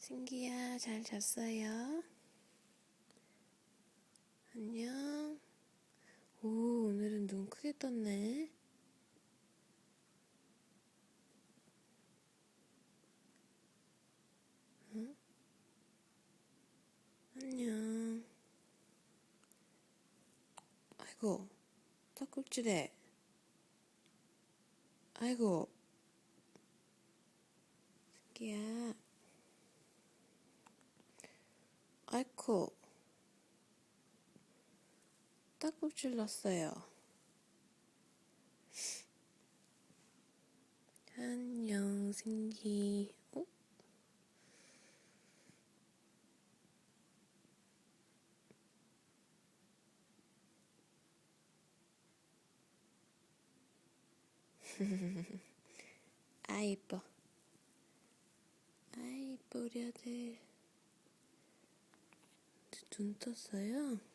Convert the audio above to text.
승기야, 잘 잤어요? 안녕. 오, 오늘은 눈 크게 떴네. 응? 안녕. 아이고, 탁꾹질해. 아이고, 승기야. 아이코, 탁꾹질 났어요. 안녕, 승기. 어? 아, 이뻐. 아이, 이뻐, 우리 아들. 눈 떴어요?